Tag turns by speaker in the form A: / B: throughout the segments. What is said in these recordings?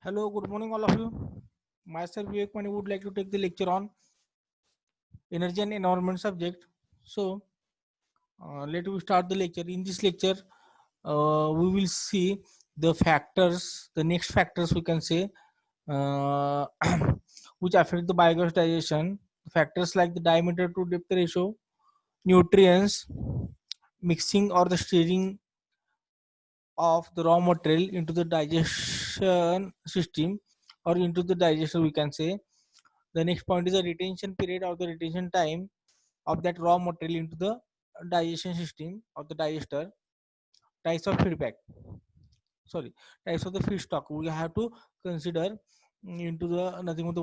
A: Hello, good morning, all of you. Myself, Vivek Mani, would like to take the lecture on energy and environment subject. So, let me start the lecture. In this lecture, we will see the factors, the next factors we can say, uh, which affect the biogas digestion. Factors like the diameter to depth ratio, nutrients, mixing or the stirring of the raw material into the digestion system or into the digester, we can say. The next point is the retention period or the retention time of that raw material into the digestion system of the digester. Types of feedback, sorry, types of the feedstock we have to consider into the nothing but the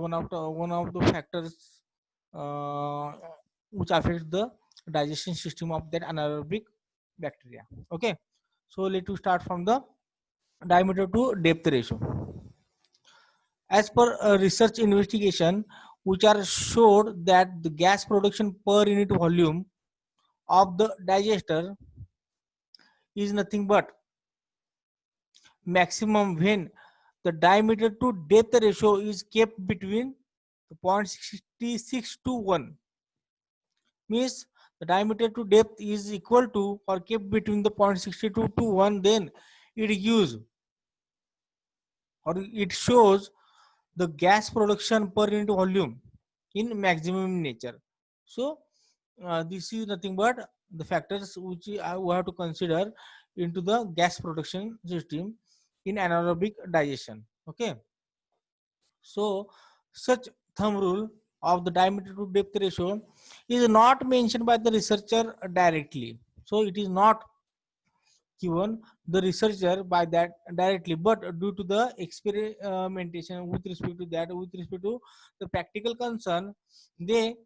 A: one of the factors uh, which affects the digestion system of that anaerobic bacteria. Okay, so let us start from the diameter to depth ratio. As per research investigation, which are showed that the gas production per unit volume of the digester is nothing but maximum when the diameter to depth ratio is kept between the 0.66 to 1. Means the diameter to depth is equal to or kept between the 0.62 to 1, then it gives or it shows the gas production per unit volume in maximum nature. So this is nothing but the factors which we have to consider into the gas production system in anaerobic digestion. Okay, so such thumb rule of the diameter to depth ratio is not mentioned by the researcher directly. So it is not given the researcher by that directly, but due to the experimentation with respect to that, with respect to the practical concern, they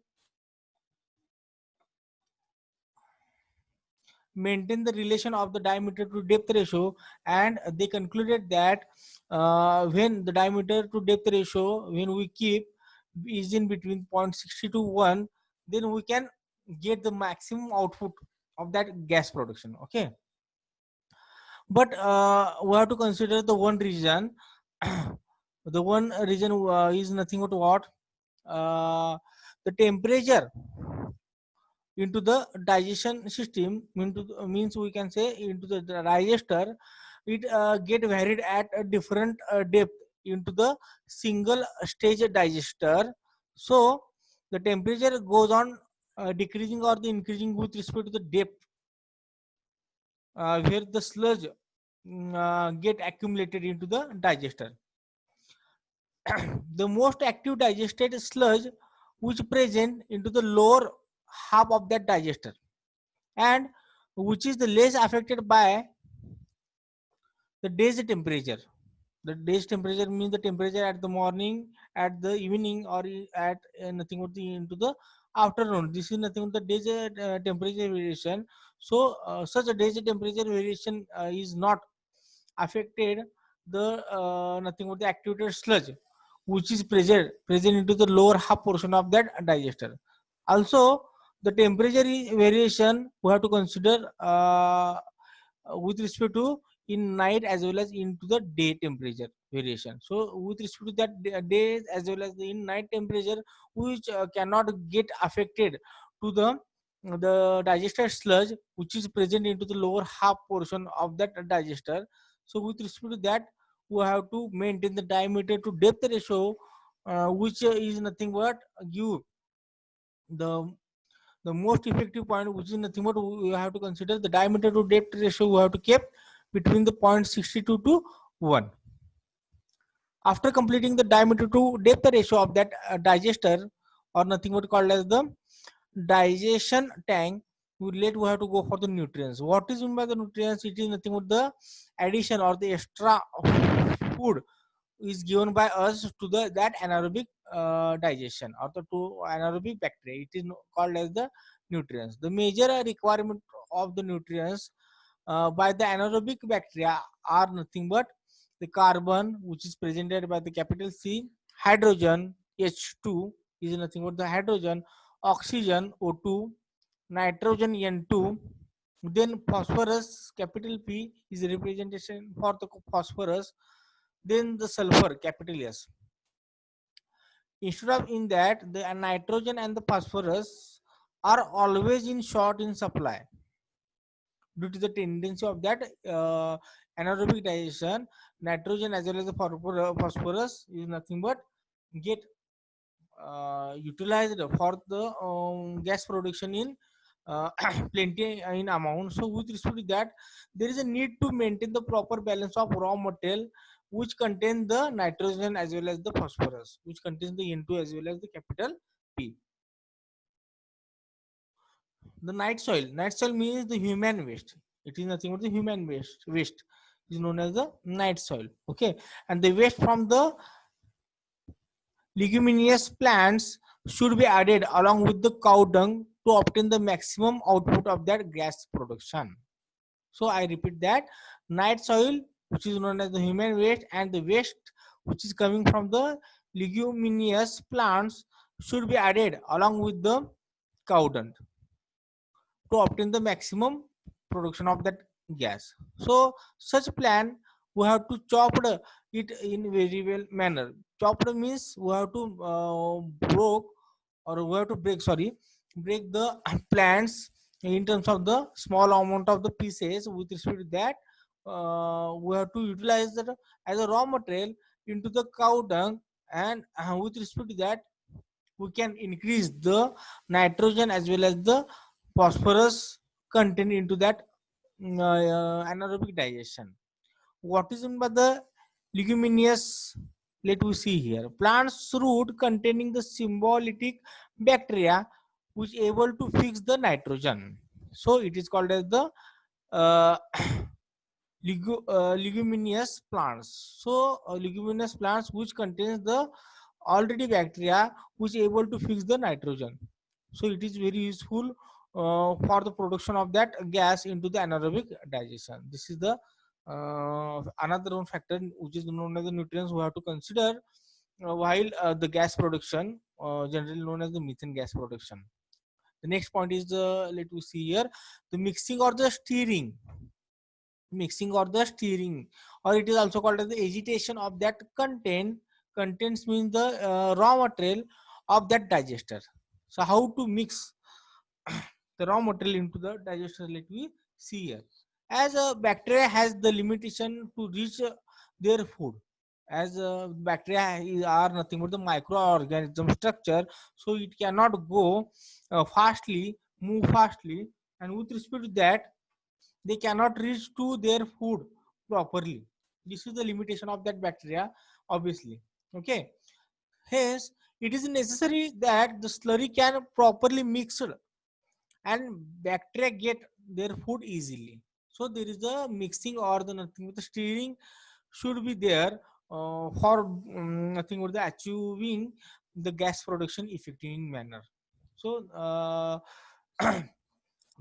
A: maintain the relation of the diameter to depth ratio, and they concluded that when the diameter to depth ratio when we keep is in between 0.60 to 1, then we can get the maximum output of that gas production. Okay, but we have to consider the one reason. The one reason is nothing but what, uh, the temperature into the digestion system means we can say into the digester, it get varied at a different depth into the single stage digester. So the temperature goes on decreasing or the increasing with respect to the depth where the sludge get accumulated into the digester. The most active digested sludge which present into the lower half of that digester, and which is the less affected by the day's temperature. The day's temperature means the temperature at the morning, at the evening, or at nothing but the into the afternoon. This is nothing but the day's temperature variation. So such a day's temperature variation is not affected the nothing but the activated sludge which is present into the lower half portion of that digester. Also, the temperature variation we have to consider with respect to in night as well as into the day temperature variation. So with respect to that day as well as the in night temperature, which cannot get affected to the digester sludge which is present into the lower half portion of that digester. So with respect to that, we have to maintain the diameter to depth ratio, which is nothing but give the the most effective point, which is nothing but we have to consider the diameter to depth ratio we have to keep between the 0.62 to 1. After completing the diameter to depth ratio of that digester, or nothing but called as the digestion tank, we have to go for the nutrients. What is meant by the nutrients? It is nothing but the addition or the extra food is given by us to the that anaerobic digestion or the to anaerobic bacteria. It is called as the nutrients. The major requirement of the nutrients by the anaerobic bacteria are nothing but the carbon, which is presented by the capital C, hydrogen H2 is nothing but the hydrogen, oxygen O2, nitrogen N2, then phosphorus capital P is representation for the phosphorus, then the sulfur, capital S. Instead of in that, the nitrogen and the phosphorus are always in short in supply due to the tendency of that anaerobic digestion. Nitrogen as well as the phosphorus is nothing but get utilized for the gas production in uh, plenty in amount. So with respect to that, there is a need to maintain the proper balance of raw material which contain the nitrogen as well as the phosphorus, which contains the N2 as well as the capital P. The night soil means the human waste. It is nothing but the human waste is known as the night soil. Okay, and the waste from the leguminous plants should be added along with the cow dung to obtain the maximum output of that gas production. So I repeat that night soil, which is known as the human waste, and the waste which is coming from the leguminous plants should be added along with the cow dung to obtain the maximum production of that gas. So such plan we have to chop it in very well manner. Chopped means we have to broke or we have to break, sorry, break the plants in terms of the small amount of the pieces. With respect to that, we have to utilize that as a raw material into the cow dung, and with respect to that, we can increase the nitrogen as well as the phosphorus content into that anaerobic digestion. What is meant by the leguminous? Let we see here. Plants root containing the symbiotic bacteria which able to fix the nitrogen. So it is called as the uh, leguminous plants. So leguminous plants which contains the already bacteria which able to fix the nitrogen. So it is very useful for the production of that gas into the anaerobic digestion. This is the another one factor which is known as the nutrients we have to consider while the gas production, generally known as the methane gas production. The next point is the, let me see here, the mixing or the stirring. Mixing or the stirring, or it is also called as the agitation of that contents means the raw material of that digester. So how to mix the raw material into the digester, let me see here. As a bacteria has the limitation to reach their food, as are nothing but the microorganism structure, so it cannot go fastly, move fastly, and with respect to that, they cannot reach to their food properly. This is the limitation of that bacteria, obviously. Okay, hence it is necessary that the slurry can properly mixed and bacteria get their food easily. So there is a mixing or the nothing with the stirring should be there for nothing but the achieving the gas production effective manner. So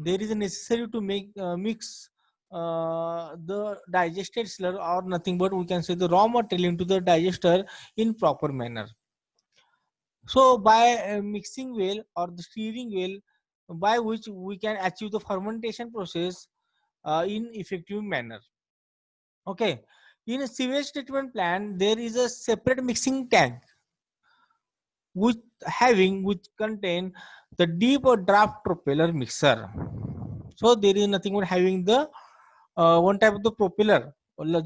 A: there is a necessary to make mix the digested slur or nothing but we can say the raw material into the digester in proper manner. So by mixing well or the stirring well, by which we can achieve the fermentation process in effective manner. Okay, in a sewage treatment plant there is a separate mixing tank which contain the deep or draft propeller mixer. So there is nothing but having the one type of the propeller,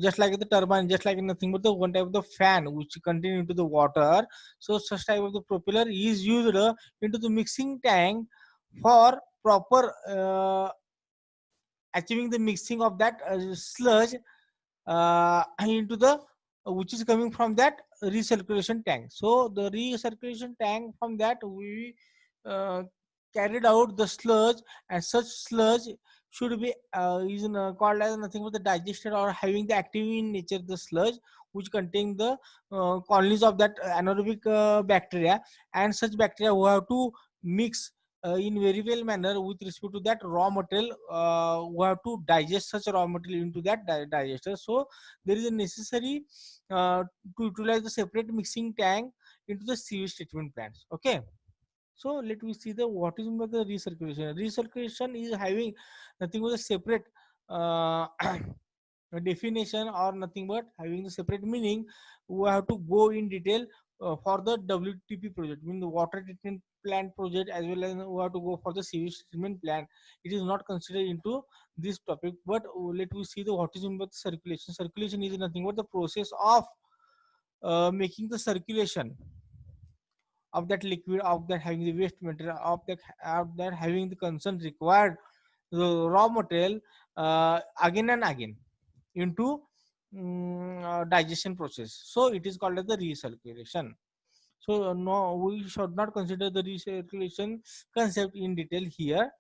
A: just like the turbine, just like nothing but the one type of the fan which contain into the water. So such type of the propeller is used into the mixing tank for proper achieving the mixing of that sludge into the which is coming from that recirculation tank. So the recirculation tank, from that we uh, carried out the sludge, and such sludge should be called as nothing but the digested or having the active in nature the sludge which contain the colonies of that anaerobic bacteria, and such bacteria who have to mix in very well manner with respect to that raw material, we have to digest such raw material into that digester. So there is a necessary to utilize the separate mixing tank into the sewage treatment plants. Okay, so let me see the what is meant by the recirculation. Recirculation is having nothing but a separate definition or nothing but having the separate meaning, we have to go in detail for the WTP project, mean the water treatment plant project, as well as we have to go for the sewage treatment plant. It is not considered into this topic, but let we see the what is meant by circulation. Circulation is nothing but the process of making the circulation of that liquid, of that having the waste material, of that having the concern required the raw material again and again into digestion process. So it is called as the recirculation. So no, we should not consider the recirculation concept in detail here.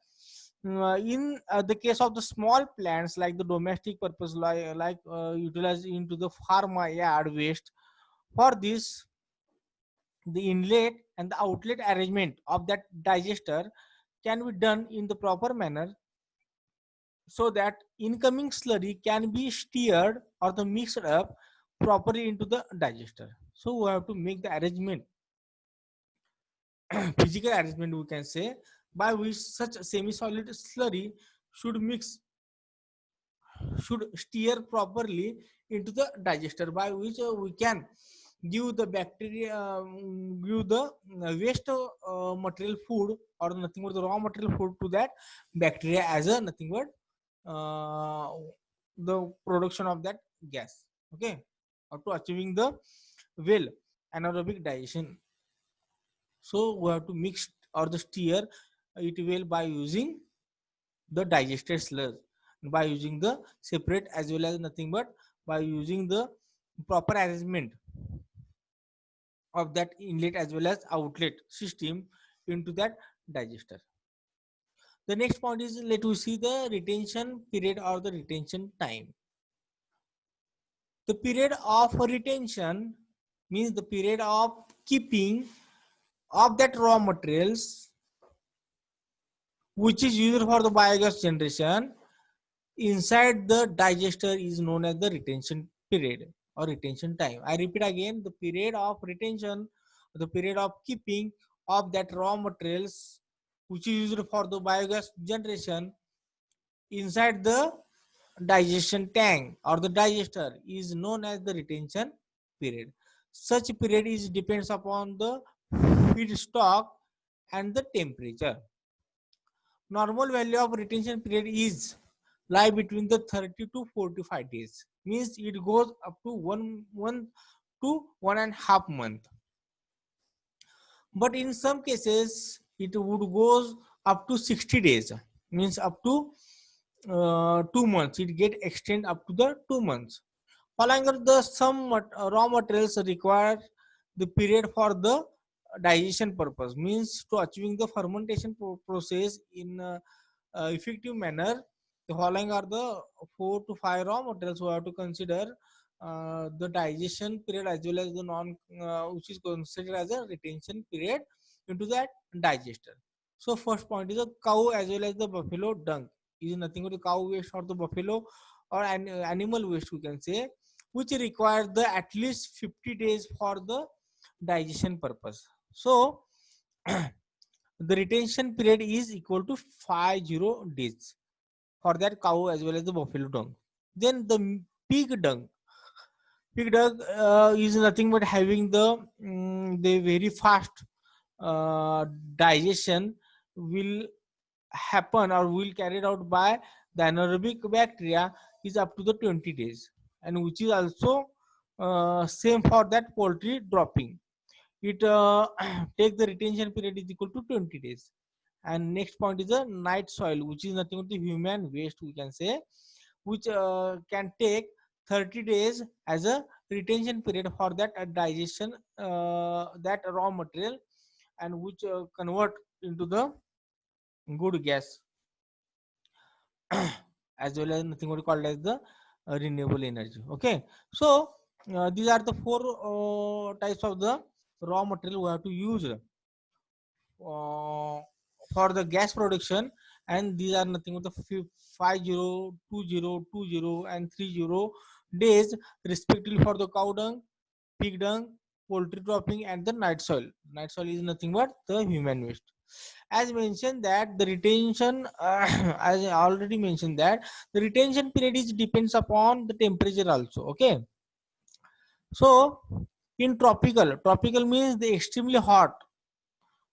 A: In the case of the small plants like the domestic purpose, like utilized into the pharma yard waste, for this the inlet and the outlet arrangement of that digester can be done in the proper manner, so that incoming slurry can be steered or the mixed up properly into the digester. So we have to make the arrangement, physical arrangement we can say, by which such semi-solid slurry should mix, should steer properly into the digester, by which we can give the bacteria, give the waste material food or nothing but the raw material food to that bacteria as a nothing but uh, the production of that gas. Okay, or to achieving the well anaerobic digestion. So we have to mix or the steer it well by using the digested sludge, by using the separate as well as nothing but by using the proper arrangement of that inlet as well as outlet system into that digester. The next point is, let us see the retention period or the retention time. The period of retention means the period of keeping of that raw materials which is used for the biogas generation inside the digester is known as the retention period or retention time. I repeat again, the period of retention, the period of keeping of that raw materials which is used for the biogas generation inside the digestion tank or the digester is known as the retention period. Such period is depends upon the feedstock and the temperature. Normal value of retention period is lie between the 30 to 45 days, means it goes up to 1 month to 1.5 months, but in some cases it would goes up to 60 days, means up to 2 months, it get extend up to the 2 months. Following are the raw materials require the period for the digestion purpose, means to achieving the fermentation process in effective manner. The following are the 4 to 5 raw materials we have to consider the digestion period as well as the non which is considered as a retention period into that digester. So first point is a cow as well as the buffalo dung is nothing but the cow waste or the buffalo or an animal waste we can say, which requires the at least 50 days for the digestion purpose. So the retention period is equal to 50 days for that cow as well as the buffalo dung. Then the pig dung. Pig dung is nothing but having the very fast uh, digestion will happen or will carried out by the anaerobic bacteria is up to the 20 days, and which is also same for that poultry dropping. It take the retention period is equal to 20 days. And next point is the night soil, which is nothing but the human waste we can say, which can take 30 days as a retention period for that digestion that raw material, and which convert into the good gas as well as nothing what called as the renewable energy. Okay, so these are the four types of the raw material we have to use for the gas production, and these are nothing but the 50, 20, and 30 days respectively for the cow dung, pig dung, poultry dropping, and the night soil. Night soil is nothing but the human waste. As mentioned that the retention, as I already mentioned that the retention period is depends upon the temperature also. Okay, so in tropical means the extremely hot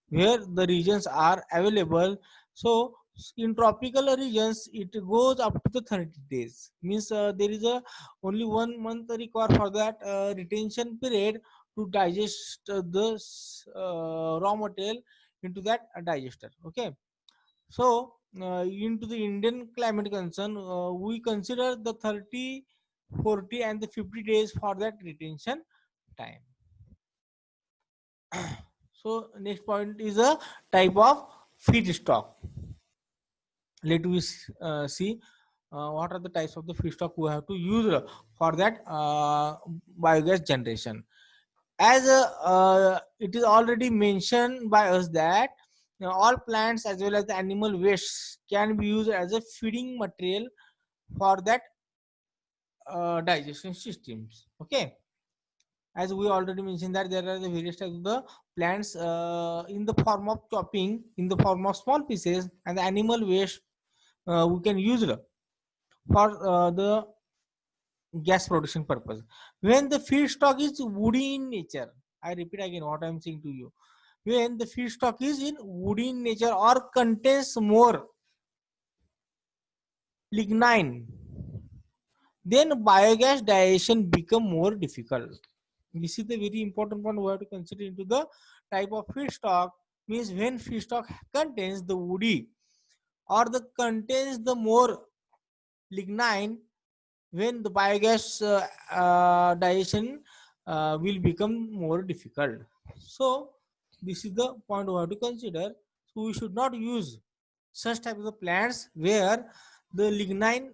A: where the regions are available. So in tropical regions it goes up to the 30 days, means there is a only 1 month required for that retention period to digest raw material into that digester. Okay, so into the Indian climate concern, we consider the 30, 40 and the 50 days for that retention time. So next point is a type of feedstock. Let us see what are the types of the feedstock we have to use for that biogas generation. As it is already mentioned by us that all plants as well as the animal waste can be used as a feeding material for that digestion systems. Okay, as we already mentioned that there are the various types of the plants in the form of chopping, in the form of small pieces, and the animal waste we can use it for the gas production purpose. When the feedstock is woody in nature, I repeat again what I am saying to you. When the feedstock is in woody in nature or contains more lignin, then biogas digestion become more difficult. This is the very important point we have to consider into the type of feedstock. Means when feedstock contains the woody or the contains the more lignin, when the biogas digestion will become more difficult. So this is the point we have to consider. So we should not use such type of the plants where the lignin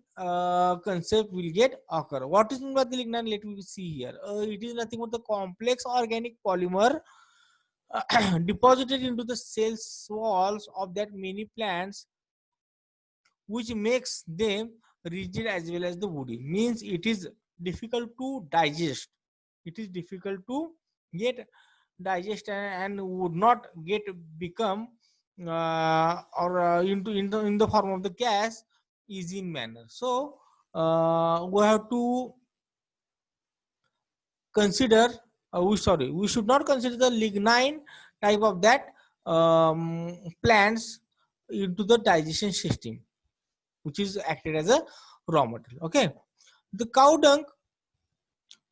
A: concept will get occur. What is meant by the lignin? Let me see here. It is nothing but the complex organic polymer deposited into the cells walls of that many plants, which makes them rigid as well as the woody. Means it is difficult to digest. It is difficult to get digest and would not get become or in the form of the gas easy in manner. So we have to consider we should not consider the lignin type of that plants into the digestion system, which is acted as a raw material. Okay, the cow dung,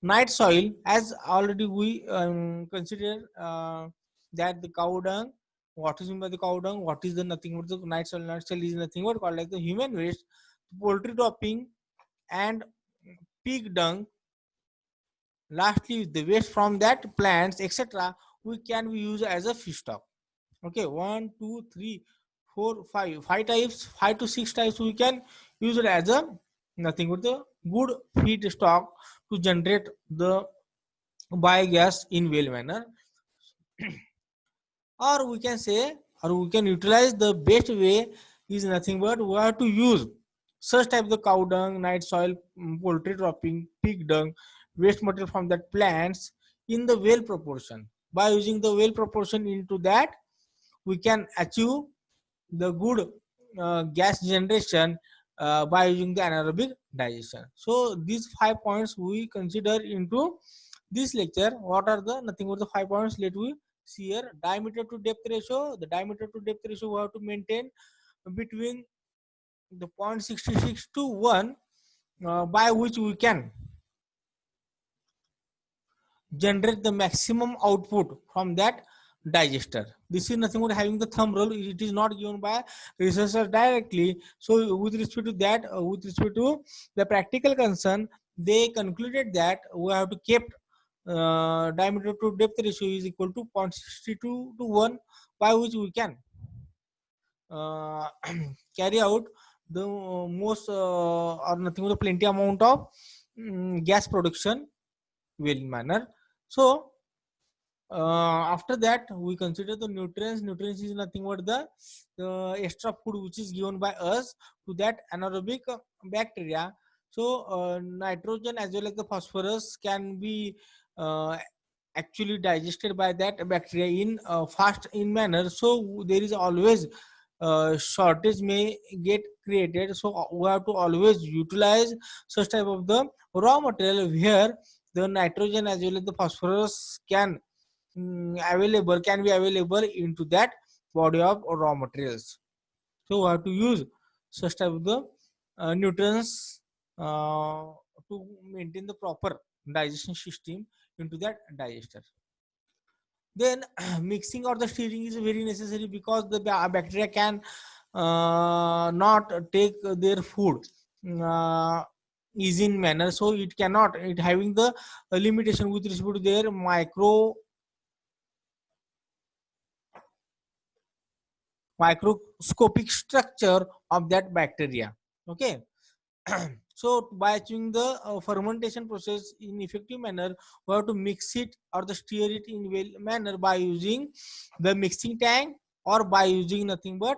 A: night soil, as already we consider that the cow dung, what is meant by the cow dung, what is the nothing but the night soil. Night soil is nothing but called like the human waste, poultry dropping and pig dung. Lastly the waste from that plants etc we can be used as a feedstock. Okay, one two three four five types, 5 to 6 types we can use it as a nothing but the good feedstock to generate the biogas in well manner. Or we can say, or we can utilize the best way is nothing but we have to use such type of the cow dung, night soil, poultry dropping, pig dung, waste material from that plants in the well proportion. By using the well proportion into that we can achieve the good gas generation by using the anaerobic digestion. So these 5 points we consider into this lecture. What are the nothing but the 5 points? Let we see here. Diameter to depth ratio. The diameter to depth ratio we have to maintain between the 0.66 to 1 by which we can generate the maximum output from that digester. This is nothing but having the thumb rule. It is not given by researchers directly. So with respect to that, with respect to the practical concern, they concluded that we have to keep diameter to depth ratio is equal to 0.62 to 1 by which we can uh, carry out the most or nothing but plenty amount of gas production well manner. So after that we consider the nutrients. Nutrients is nothing but the extra food which is given by us to that anaerobic bacteria. So nitrogen as well as the phosphorus can be uh, actually digested by that bacteria in fast in manner, so there is always shortage may get created. So we have to always utilize such type of the raw material where the nitrogen as well as the phosphorus can be available into that body of raw materials. So we have to use such type of the nutrients to maintain the proper digestion system into that digester. Then mixing or the stirring is very necessary because the bacteria can not take their food uh, easy in manner, so it cannot, it having the limitation with respect to their microscopic structure of that bacteria. Okay. So by achieving the fermentation process in effective manner, we have to mix it or the stir it in well manner by using the mixing tank or by using nothing but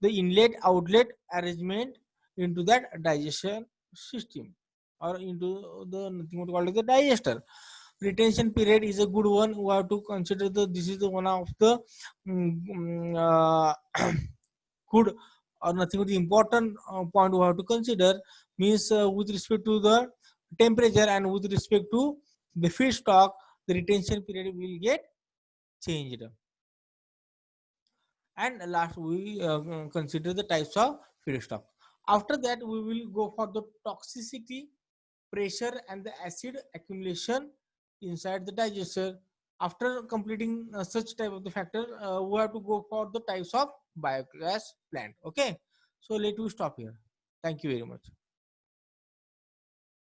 A: the inlet outlet arrangement into that digestion system or into the nothing what called the digester. Retention period is a good one. We have to consider the this is the one of the mm, good or nothing but the important point we have to consider means with respect to the temperature and with respect to the feedstock, the retention period will get changed. And last we consider the types of feedstock. After that we will go for the toxicity, pressure and the acid accumulation inside the digester. After completing such type of the factor, we have to go for the types of biogas plant. Okay, so let me stop here. Thank you very much.